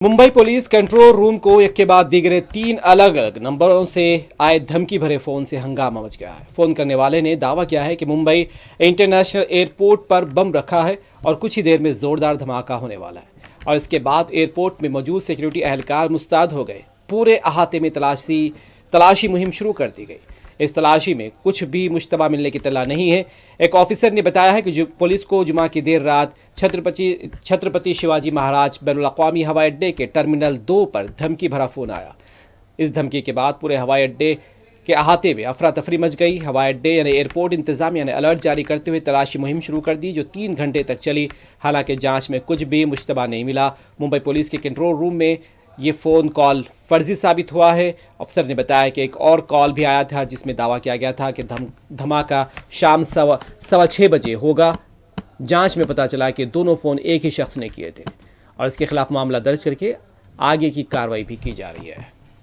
Mumbai police control room को एक के बाद दीगरे 3 अलग अलग नंबरों से आए धमकी भरे फोन से हंगामा मच गया है। फोन करने वाले ने दावा किया है कि मुंबई इंटरनेशनल एयरपोर्ट पर बम रखा है और कुछ ही देर में जोरदार धमाका होने वाला है। और इसके बाद एयरपोर्ट में मौजूद सिक्योरिटी एहलकार मुस्तैद हो गए। पूरे अहाते में तलाशी मुहिम शुरू कर दी गई। इस तलाशी में कुछ भी मुश्तबा मिलने की तला नहीं है। एक ऑफिसर ने बताया है कि पुलिस को जुमा की देर रात छत्रपति शिवाजी महाराज बैनुल-अक़वामी हवाई अड्डे के टर्मिनल 2 पर धमकी भरा फोन आया। इस धमकी के बाद पूरे हवाई अड्डे के अहाते में अफरा तफरी मच गई। हवाई अड्डे यानी एयरपोर्ट इंतजामिया ने अलर्ट जारी करते हुए तलाशी मुहिम शुरू कर दी, जो 3 घंटे तक चली। हालांकि जांच में कुछ भी मुश्तबा नहीं मिला। मुंबई पुलिस के कंट्रोल रूम में ये फ़ोन कॉल फर्जी साबित हुआ है। अफसर ने बताया कि एक और कॉल भी आया था जिसमें दावा किया गया था कि धमाका शाम 6:15 बजे होगा। जांच में पता चला कि दोनों फ़ोन एक ही शख्स ने किए थे और इसके खिलाफ मामला दर्ज करके आगे की कार्रवाई भी की जा रही है।